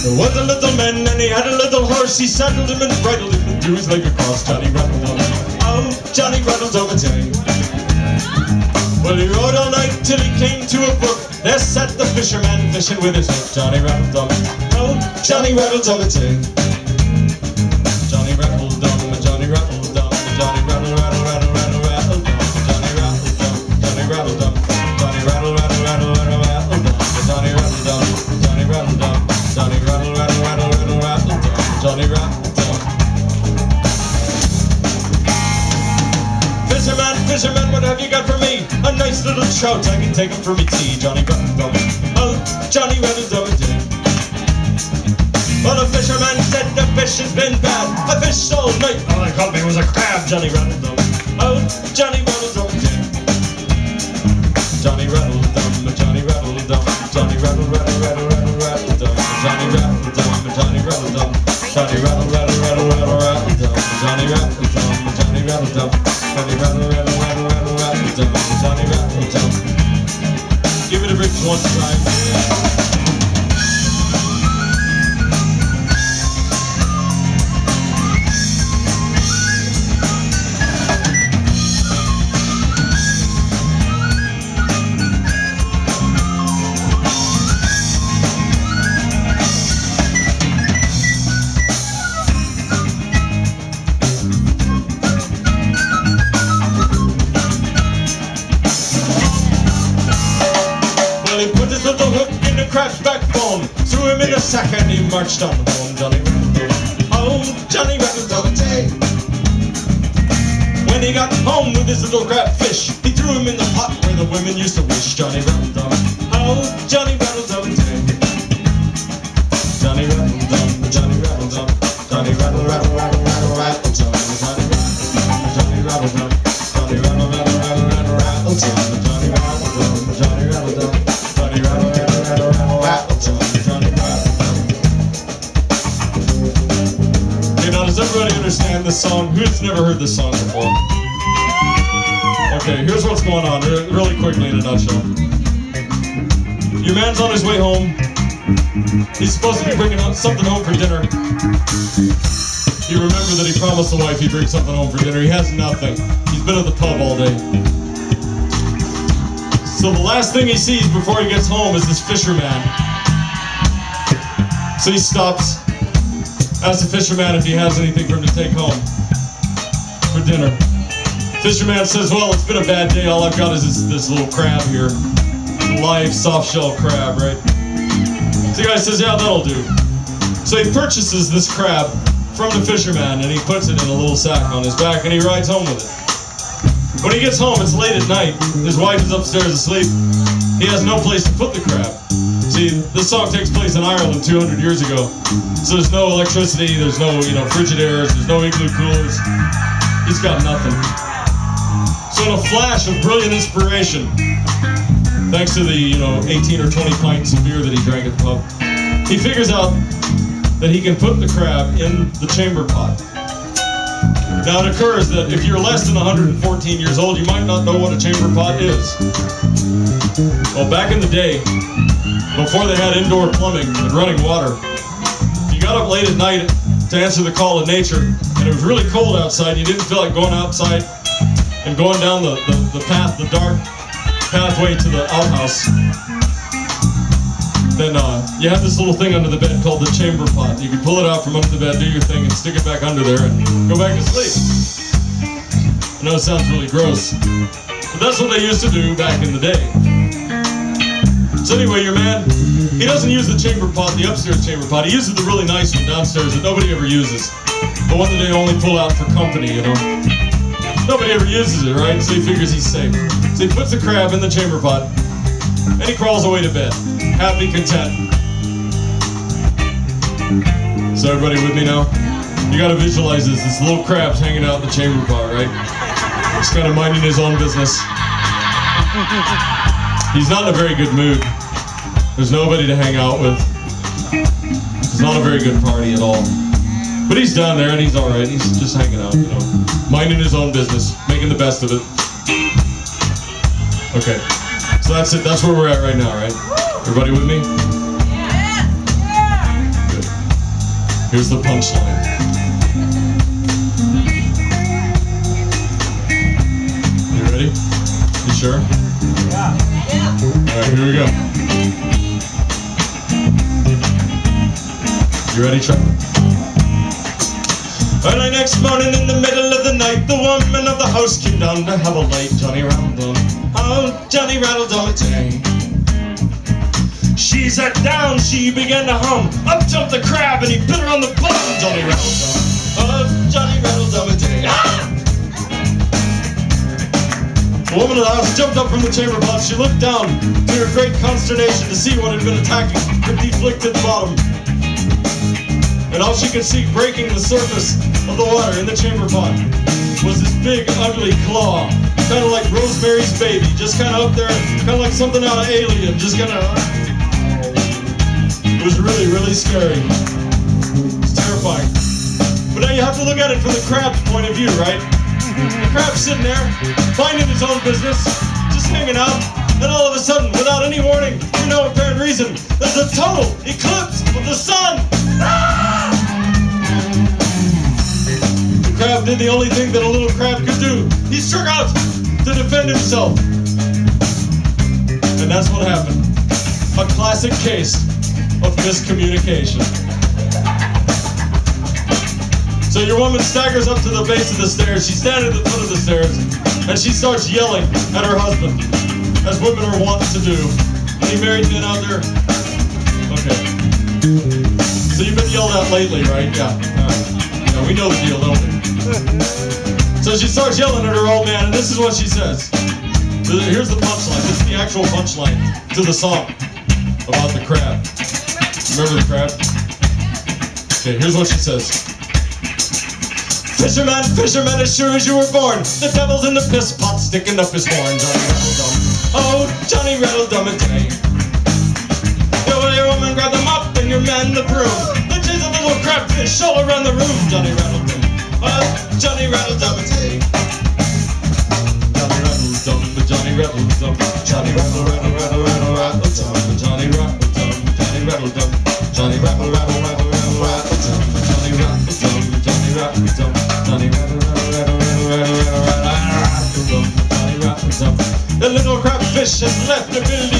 There was a little man and he had a little horse. He saddled him and bridled him and threw his leg across. Johnny rattled on. Oh, Johnny rattled over town. Well, he rode all night till he came to a brook. There sat the fisherman fishing with his hook. Johnny rattled on. Oh, Johnny rattled over town. Johnny rattled on, Johnny rattled on, Johnny rattle, rattle, rattle, rattle, rattle, Johnny rattled on, Johnny rattled on, Johnny rattle, rattle, rattle, rattle, rattle, Johnny rattled on, Johnny rattled on, Johnny rattle, rattle, rattle, rattle, rattle, Johnny rattled on. Fisherman, fisherman, what have you got for me? A nice little trout, I can take him for me tea. Johnny rattled on, oh, Johnny rattled on, well, the fisherman said the fish has been bad. I fished all night, all I caught me was a crab. Johnny rattled on, oh, Johnny rattled on, Johnny rattled on, Johnny rattled on, Johnny rattled, rattle, rattle, rattle, rattle, Johnny rattled on, Johnny rattled on, Johnny rattle, rattle, rattle, rattle, rattle, Johnny rattled on, Johnny rattled on, Johnny rattle, rattle, rattle, rattle, rattle, Johnny rattled on. Give it a rip one time. He put his little hook in the crab's backbone, threw him in a sack and he marched on home. Johnny rattled on, oh, Johnny rattled on. When he got home with his little crabfish, he threw him in the pot where the women used to wish. Johnny rattled on, oh, Johnny rattled on. Johnny rattled on, Johnny rattled on, Johnny rattle, rattle, rattle, rattle, rattle, Johnny rattled on, Johnny rattled on, Johnny rattle, rattle, rattle, rattle, rattle, Johnny rattled on, Johnny rattled on. Johnny rattle, rattle, rattle, rattle, rattle, Johnny rattle. Okay, now does everybody understand this song? Who's never heard this song before? Okay, here's what's going on, really quickly in a nutshell. Your man's on his way home. He's supposed to be bringing something home for dinner. You remember that he promised the wife he'd bring something home for dinner. He has nothing. He's been at the pub all day. So the last thing he sees before he gets home is this fisherman. So he stops, asks the fisherman if he has anything for him to take home for dinner. Fisherman says, well, it's been a bad day. All I've got is this little crab here. Live soft shell crab, right? So the guy says, yeah, that'll do. So he purchases this crab from the fisherman and he puts it in a little sack on his back and he rides home with it. When he gets home, it's late at night. His wife is upstairs asleep. He has no place to put the crab. See, this song takes place in Ireland 200 years ago. So there's no electricity, there's no, Frigidaires, there's no igloo coolers. He's got nothing. So in a flash of brilliant inspiration, thanks to the, 18 or 20 pints of beer that he drank at the pub, he figures out that he can put the crab in the chamber pot. Now it occurs that if you're less than 114 years old, you might not know what a chamber pot is. Well, back in the day, before they had indoor plumbing and running water, you got up late at night to answer the call of nature, and it was really cold outside, you didn't feel like going outside and going down the path, the dark pathway to the outhouse, then you have this little thing under the bed called the chamber pot. You can pull it out from under the bed, do your thing, and stick it back under there and go back to sleep. I know it sounds really gross, but that's what they used to do back in the day. So anyway, your man, he doesn't use the chamber pot, the upstairs chamber pot. He uses the really nice one downstairs that nobody ever uses. the one that they only pull out for company, you know. Nobody ever uses it, right? So he figures he's safe. So he puts the crab in the chamber pot, and he crawls away to bed, happy, content. So everybody with me now? You gotta visualize this little crab's hanging out in the chamber pot, right? Just kind of minding his own business. He's not in a very good mood. There's nobody to hang out with. It's not a very good party at all. But he's down there and he's alright. He's just hanging out, you know, minding his own business, making the best of it. Okay, so that's it. That's where we're at right now, right? Everybody with me? Good. Here's the punchline. You ready? You sure? Yeah. Alright, here we go. You ready, Chuck? Early next morning in the middle of the night, the woman of the house came down to have a light. Johnny Rattle-dum, oh, Johnny Rattle-dum-a-day. She sat down, she began to hum. Up jumped the crab and he bit her on the bum. Johnny Rattle-dum, oh, Johnny Rattle-dum-a-day. Ah! The woman of the house jumped up from the chamber pot. She looked down to her great consternation to see what had been attacking her deflected bottom. And all she could see breaking the surface of the water in the chamber pot was this big, ugly claw. Kind of like Rosemary's Baby, just kind of up there, kind of like something out of Alien, just kind of... It was really, really scary. It's terrifying. But now you have to look at it from the crab's point of view, right? The crab's sitting there, minding his own business, just hanging out, and all of a sudden, without any warning, for no apparent reason, there's a total eclipse of the sun! The crab did the only thing that a little crab could do. He struck out to defend himself. And that's what happened. A classic case of miscommunication. So your woman staggers up to the base of the stairs. She's standing at the foot of the stairs, and she starts yelling at her husband, as women are wont to do. Any married men out there? Okay. So you've been yelled at lately, right? Yeah. All right. Yeah, we know the deal, don't we? So she starts yelling at her old man, and this is what she says. Here's the punchline. This is the actual punchline to the song about the crab. Remember the crab? Okay, here's what she says. Fisherman, fisherman, as sure as you were born, the devil's in the piss pot sticking up his horn. Johnny Rattle-dum, oh, Johnny Rattle-dum-a-day. Your woman grabbed the mop and your man the broom. They chased a little crabfish all around the room. Johnny Rattle-dum, oh, Johnny Rattle-dum-a-day. Johnny Rattle-dum, Johnny Rattle-dum, Johnny Rattle-rattle-rattle-rattle-rattle-dum, Johnny Rattle-dum, Johnny Rattle-dum, Johnny Rattle-rattle-rattle-rattle-dum, Johnny Rattle-dum, Johnny Rattle-dum, Johnny Rattle-rattle-rattle-rattle-rattle-rattle-dum, Johnny Rattle-dum. The little crabfish has left the building.